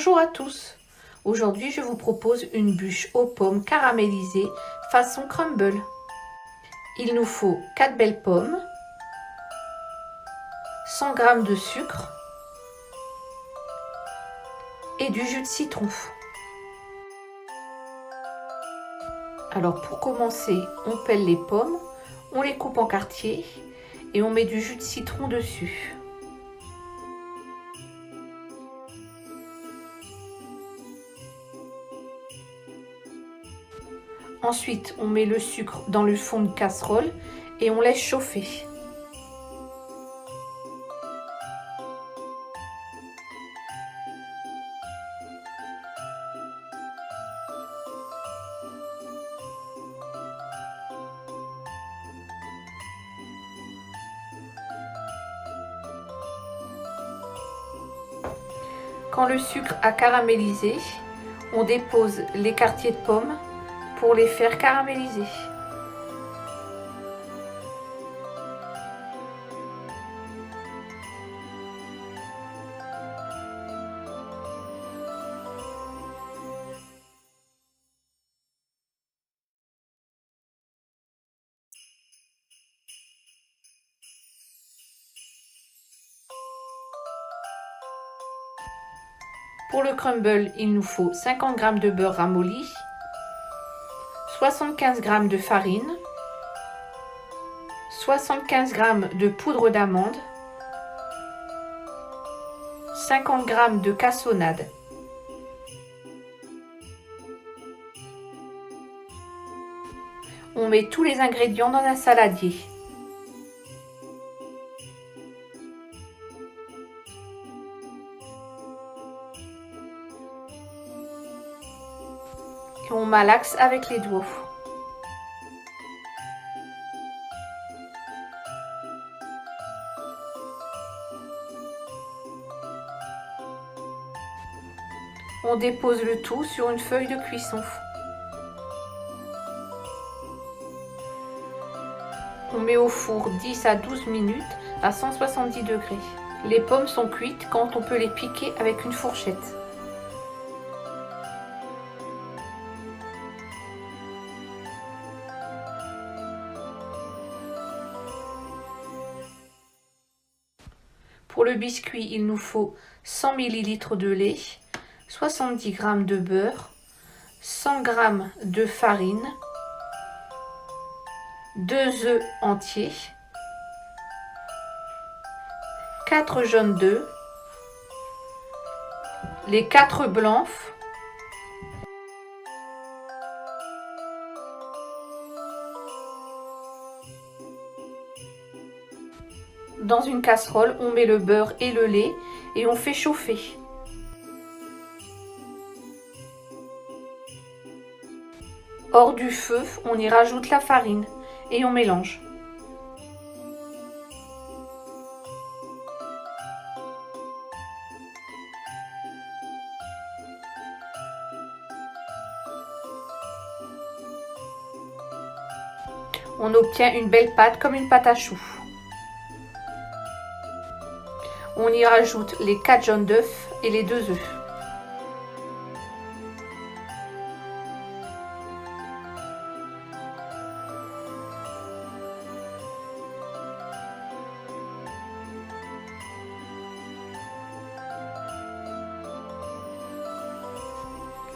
Bonjour à tous. Aujourd'hui, je vous propose une bûche aux pommes caramélisées façon crumble. Il nous faut 4 belles pommes, 100 g de sucre et du jus de citron. Alors pour commencer, on pèle les pommes, on les coupe en quartiers et on met du jus de citron dessus. Ensuite, on met le sucre dans le fond de casserole et on laisse chauffer. Quand le sucre a caramélisé, on dépose les quartiers de pommes pour les faire caraméliser. Pour le crumble, il nous faut 50 g de beurre ramolli, 75 g de farine, 75 g de poudre d'amande, 50 g de cassonade. On met tous les ingrédients dans un saladier. Et on malaxe avec les doigts. On dépose le tout sur une feuille de cuisson. On met au four 10 à 12 minutes à 170 degrés. Les pommes sont cuites quand on peut les piquer avec une fourchette. Pour le biscuit, il nous faut 100 ml de lait, 70 g de beurre, 100 g de farine, 2 œufs entiers, 4 jaunes d'œufs, les 4 blancs, dans une casserole, on met le beurre et le lait et on fait chauffer. Hors du feu, on y rajoute la farine et on mélange. On obtient une belle pâte comme une pâte à choux. On y rajoute les 4 jaunes d'œufs et les 2 œufs.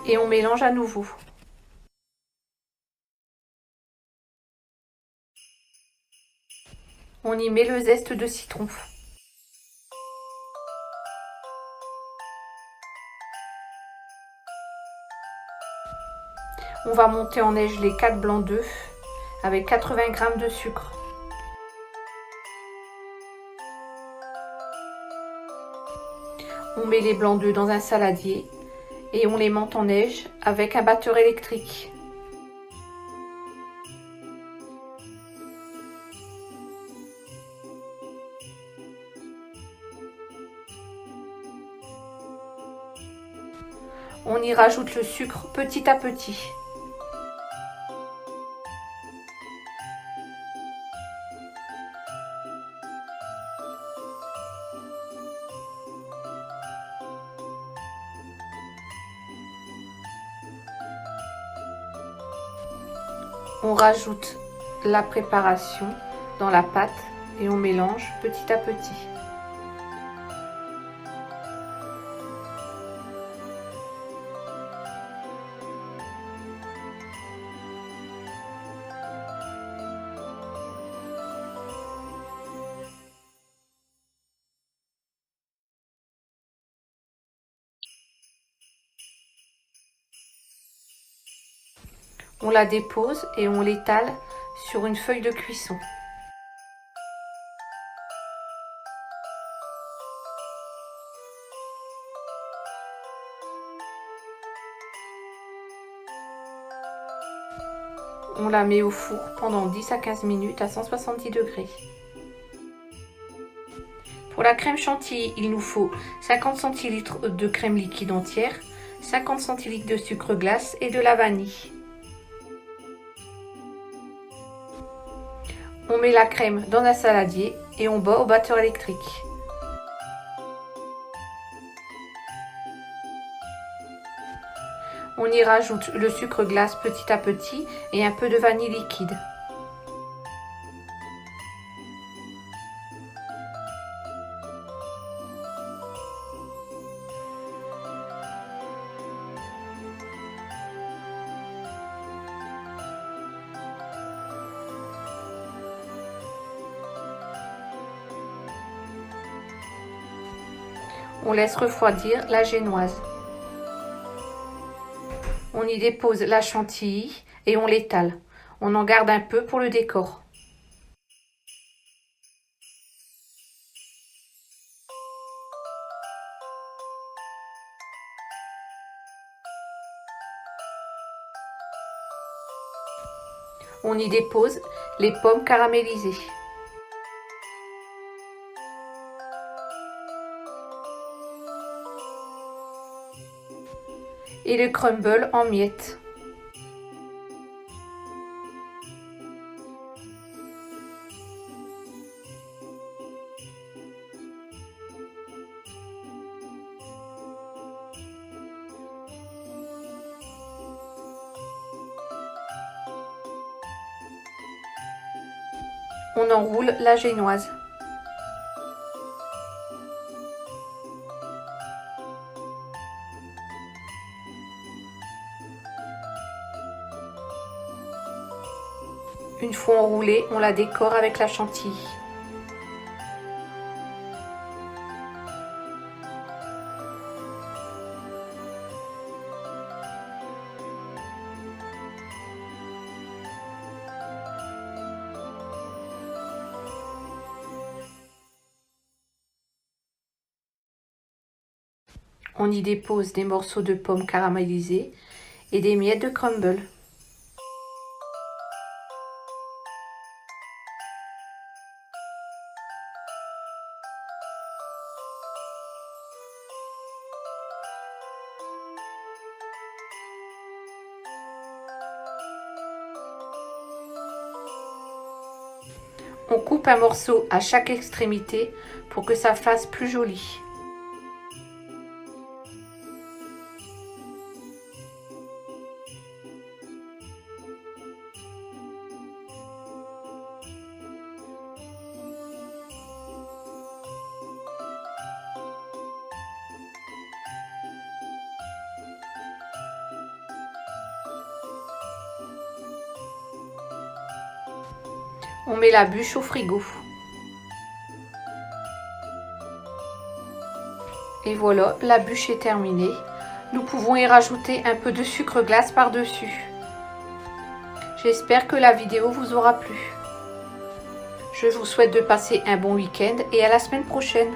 Et on mélange à nouveau. On y met le zeste de citron. On va monter en neige les 4 blancs d'œufs avec 80 g de sucre. On met les blancs d'œufs dans un saladier et on les monte en neige avec un batteur électrique. On y rajoute le sucre petit à petit. On rajoute la préparation dans la pâte et on mélange petit à petit. On la dépose et on l'étale sur une feuille de cuisson. On la met au four pendant 10 à 15 minutes à 170 degrés. Pour la crème chantilly, il nous faut 50 centilitres de crème liquide entière, 50 centilitres de sucre glace et de la vanille. On met la crème dans un saladier et on bat au batteur électrique. On y rajoute le sucre glace petit à petit et un peu de vanille liquide. On laisse refroidir la génoise. On y dépose la chantilly et on l'étale. On en garde un peu pour le décor. On y dépose les pommes caramélisées. Et le crumble en miettes. On enroule la génoise. Une fois enroulée, on la décore avec la chantilly. On y dépose des morceaux de pommes caramélisées et des miettes de crumble. On coupe un morceau à chaque extrémité pour que ça fasse plus joli. On met la bûche au frigo. Et voilà, la bûche est terminée. Nous pouvons y rajouter un peu de sucre glace par-dessus. J'espère que la vidéo vous aura plu. Je vous souhaite de passer un bon week-end et à la semaine prochaine.